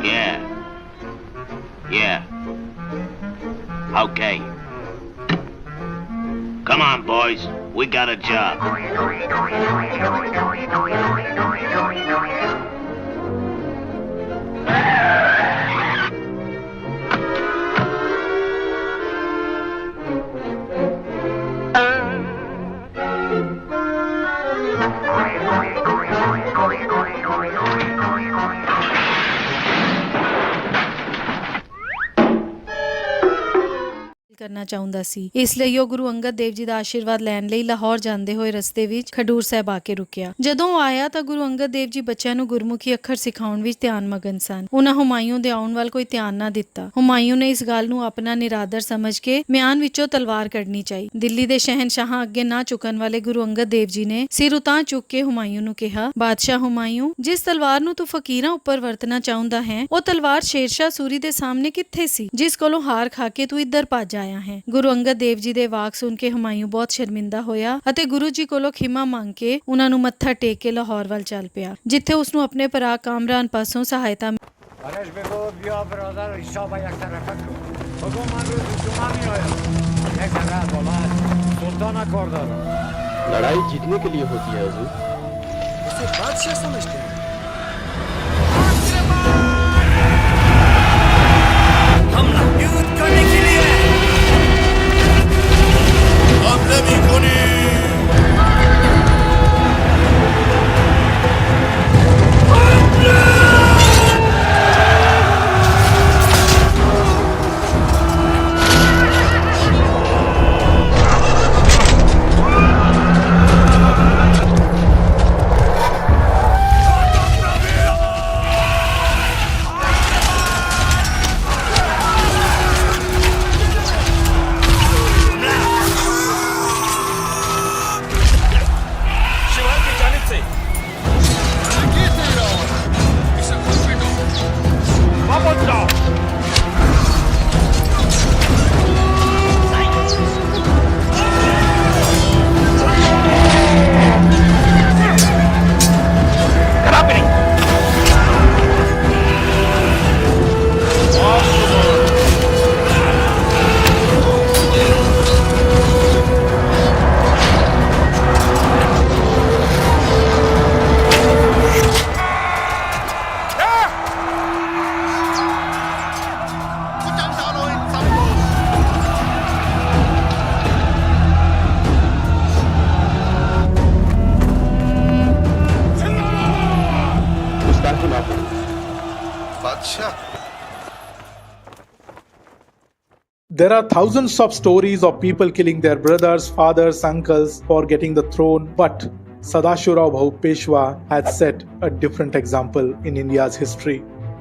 Yeah. Yeah. Okay. Come on, boys. We got a job. ਕਰਨਾ ਚਾਹੁੰਦਾ ਸੀ। ਇਸ ਲਈ ਉਹ ਗੁਰੂ ਅੰਗਦ ਦੇਵ ਜੀ ਦਾ ਆਸ਼ੀਰਵਾਦ ਲੈਣ ਲਈ ਲਾਹੌਰ ਜਾਂਦੇ ਹੋਏ ਰਸਤੇ ਵਿੱਚ ਖਡੂਰ ਸਾਹਿਬ ਆ ਕੇ ਰੁਕਿਆ। ਜਦੋਂ ਉਹ ਆਇਆ ਤਾਂ ਗੁਰੂ ਅੰਗਦ ਦੇਵ ਜੀ ਬੱਚਿਆਂ ਨੂੰ ਗੁਰਮੁਖੀ ਅੱਖਰ ਸਿਖਾਉਣ ਵਿੱਚ ਧਿਆਨ ਮਗਨ ਸਨ। ਉਹਨਾਂ ਹੁਮਾਯੂੰ ਦੇ ਆਉਣ ਵੱਲ ਕੋਈ ਧਿਆਨ ਨਾ ਦਿੱਤਾ। ਹੁਮਾਯੂੰ ਨੇ ਇਸ ਗੱਲ ਨੂੰ ਆਪਣਾ ਨਿਰਾਦਰ ਸਮਝ ਕੇ ਮਿਆਨ ਵਿੱਚੋਂ ਤਲਵਾਰ ਕੱਢਣੀ ਚਾਹੀ। ਦਿੱਲੀ ਦੇ ਸ਼ਹਿਨਸ਼ਾਹਾਂ ਅੱਗੇ ਨਾ ਝੁਕਣ ਵਾਲੇ ਗੁਰੂ ਅੰਗਦ ਦੇਵ ਜੀ ਨੇ ਸਿਰ ਉਤਾਂ ਚੁੱਕ ਕੇ ਹੁਮਾਯੂੰ ਨੂੰ ਕਿਹਾ, ਬਾਦਸ਼ਾਹ ਹੁਮਾਯੂੰ, ਜਿਸ ਤਲਵਾਰ ਨੂੰ ਤੂੰ ਫਕੀਰਾਂ ਉੱਪਰ ਵਰਤਣਾ ਚਾਹੁੰਦਾ ਹੈ, ਉਹ ਤਲਵਾਰ ਸ਼ੇਰਸ਼ਾਹ ਸੂਰੀ ਦੇ ਸਾਹਮਣੇ ਕਿੱਥੇ ਸੀ, ਜਿਸ ਕੋਲੋਂ ਹਾਰ ਖਾ ਕੇ ਤੂੰ ਇੱਧਰ ਭੱਜ ਆਇਆ ਹੈ। ਗੁਰੂ ਅੰਗਦ ਦੇਵ ਜੀ ਦੇ ਵਾਕ ਸੁਣ ਕੇ ਹੁਮਾਯੂੰ ਬਹੁਤ ਸ਼ਰਮਿੰਦਾ ਹੋਇਆ ਅਤੇ ਗੁਰੂ ਜੀ ਕੋਲੋਂ ਖਿਮਾ ਮੰਗ ਕੇ ਉਹਨਾਂ ਨੂੰ ਮੱਥਾ ਟੇਕ ਕੇ ਲਾਹੌਰ ਵੱਲ ਚੱਲ ਪਿਆ, ਜਿੱਥੇ ਉਸ ਨੂੰ ਆਪਣੇ ਭਰਾ ਕਾਮਰਾਨ ਪਾਸੋਂ ਸਹਾਇਤਾ लड़ाई जीतने के लिए होती है हुजूर। इसे बादशाह समझते हैं। हमला युद्ध करने के लिए हमले भी कोनी। There are thousands of stories of people killing their brothers, fathers, uncles for getting the throne, but Sadashivarav Bhau Peshwa had set a different example in India's history.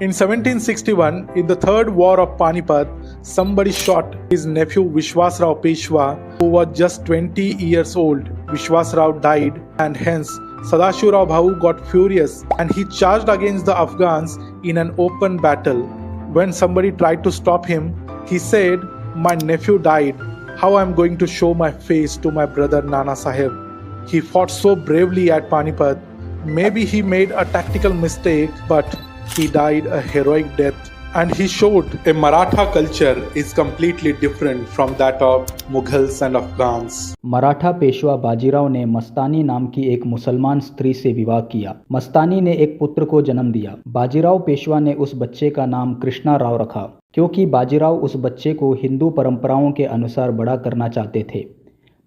In 1761, in the Third War of Panipat, somebody shot his nephew Vishwasrao Peshwa, who was just 20 years old. Vishwasrao died, and hence Sadashivarav Bhau got furious and he charged against the Afghans in an open battle. When somebody tried to stop him, he said, "My nephew died. How I am going to show my face to my brother Nana Sahib?" He fought so bravely at Panipat. Maybe he made a tactical mistake, but he died a heroic death. And he showed a Maratha culture is completely different from that of Mughals and Afghans. Maratha Peshwa Bajirao ने मस्तानी नाम की एक मुसलमान स्त्री से विवाह किया। मस्तानी ने एक पुत्र को जन्म दिया। बाजीराव पेशवा ने उस बच्चे का नाम कृष्णा राव रखा, क्योंकि बाजीराव उस बच्चे को हिंदू परंपराओं के अनुसार बड़ा करना चाहते थे।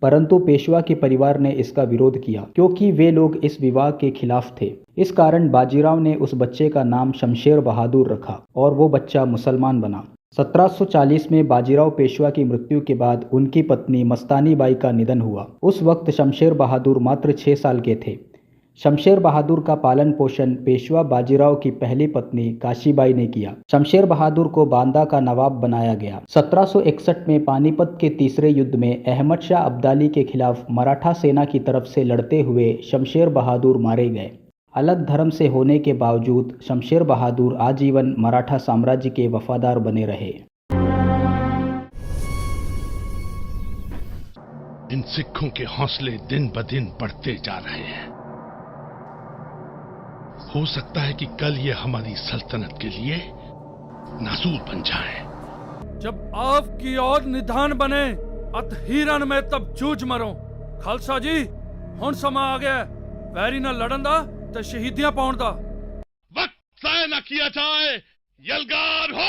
परंतु पेशवा के परिवार ने इसका विरोध किया, क्योंकि वे लोग इस विवाह के खिलाफ थे। इस कारण बाजीराव ने उस बच्चे का नाम शमशेर बहादुर रखा और वो बच्चा मुसलमान बना। 1740 में बाजीराव पेशवा की मृत्यु के बाद उनकी पत्नी मस्तानी बाई का निधन हुआ। उस वक्त शमशेर बहादुर मात्र 6 साल के थे। शमशेर बहादुर का पालन पोषण पेशवा बाजीराव की पहली पत्नी काशीबाई ने किया। शमशेर बहादुर को बांदा का नवाब बनाया गया। 1761 में पानीपत के तीसरे युद्ध में अहमद शाह अब्दाली के खिलाफ मराठा सेना की तरफ से लड़ते हुए शमशेर बहादुर मारे गए। अलग धर्म से होने के बावजूद शमशेर बहादुर आजीवन मराठा साम्राज्य के वफादार बने रहे। इन सिखों के हौसले दिन ब दिन बढ़ते जा रहे हैं। हो सकता है कि कल ये हमारी सल्तनत के लिए नासूर बन जाएं। जब आपकी और निधान बने अत हीरन में तब जूझ मरो। खालसा जी हुण समा आ गया वैरी ना लड़न दा ते शहीदियां पाउण दा। वक्त ज़ाया न किया जाए। यलगार हो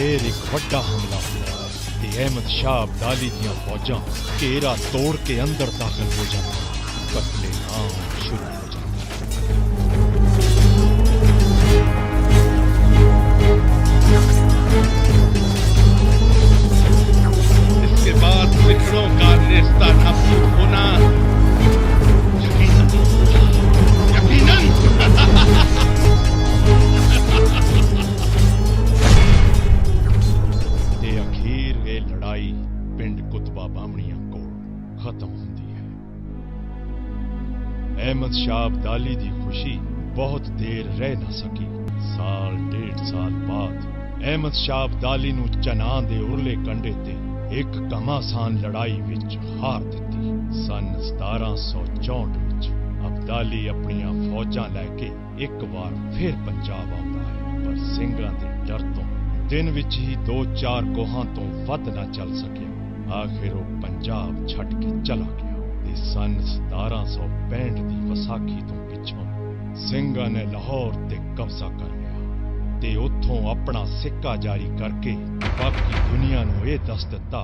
फिर एक ਵੱਡਾ हमला हुआ ਤੇ अहमद शाह अब्दाली ਦੀਆਂ ਫੌਜਾਂ ਘੇਰਾ ਤੋੜ ਕੇ ਅੰਦਰ ਦਾਖਲ ਹੋ ਜਾਂਦੀਆਂ। ਕਤਲੇ ਆਮ ਸ਼ੁਰੂ ਹੋ ਜਾਂਦਾ। इसके बाद सिखरों का नेस्ता नाबूद होना यकीनन ਤੇ ਅਖੀਰ ਇਹ ਲੜਾਈ ਪਿੰਡ ਕੁਤਬਾ ਬਾਹਮਣੀਆਂ ਕੋਲ ਖਤਮ ਹੁੰਦੀ ਹੈ। अहमद शाह अब्दाली ਦੀ ਖੁਸ਼ੀ ਬਹੁਤ ਦੇਰ ਰਹਿ ਨਾ ਸਕੀ। ਸਾਲ ਡੇਢ ਸਾਲ ਬਾਅਦ अहमद शाह अब्दाली ਨੂੰ ਚਨਾਹ ਦੇ ਉਰਲੇ ਕੰਢੇ ਤੇ ਇੱਕ ਘਮਾਸਾਨ ਲੜਾਈ ਵਿੱਚ ਹਾਰ ਦਿੱਤੀ। ਸਨ 1764 ਵਿੱਚ ਅਬਦਾਲੀ ਆਪਣੀਆਂ ਫੌਜਾਂ ਲੈ ਕੇ ਇੱਕ ਵਾਰ ਫਿਰ ਪੰਜਾਬ ਆਉਂਦਾ ਹੈ, ਪਰ ਸਿੰਘਾਂ ਦੇ ਡਰ ਤੋਂ दिन विच ही 2-4 कोहां तो वध ना चल सकिया। आखिर वो पंजाब छड़ के चला गया ते सन 1765 दी वसाखी तो पिछों ਸਿੰਘਾਂ ने लाहौर ते कब्जा कर लिया ते उत्थों अपना सिक्का जारी करके बाकी दुनिया नूं यह दस दिता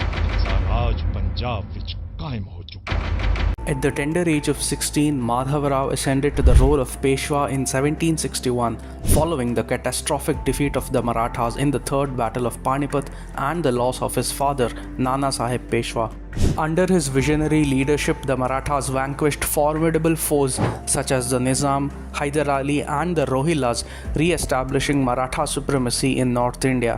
कि राज पंजाब विच कायम हो चुका है। At the tender age of 16, Madhav Rao ascended to the role of Peshwa in 1761 following the catastrophic defeat of the Marathas in the Third Battle of Panipat and the loss of his father, Nana Sahib Peshwa. Under his visionary leadership, the Marathas vanquished formidable foes such as the Nizam, Hyder Ali and the Rohillas, re-establishing Maratha supremacy in North India.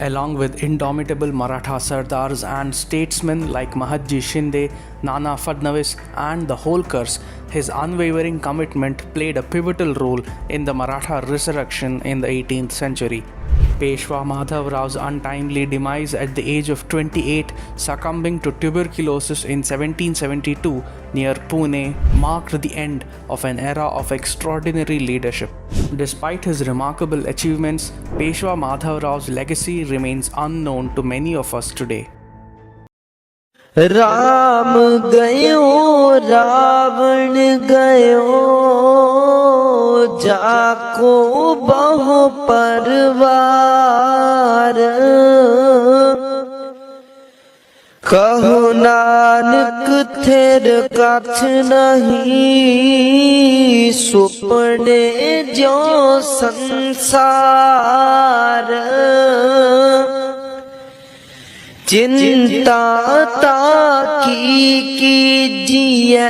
Along with indomitable Maratha Sardars and statesmen like Mahatji Shinde, Nana Fadnavis and the Holkars, his unwavering commitment played a pivotal role in the Maratha resurrection in the 18th century. Peshwa Madhav Rao's untimely demise at the age of 28, succumbing to tuberculosis in 1772 near Pune, marked the end of an era of extraordinary leadership. Despite his remarkable achievements, Peshwa Madhav Rao's legacy remains unknown to many of us today. Ram गयो रावण गयो जाको बहु परवार कहो नानक थेर कछ नहीं सुपने जो संसार चिंता ताकी कीजिए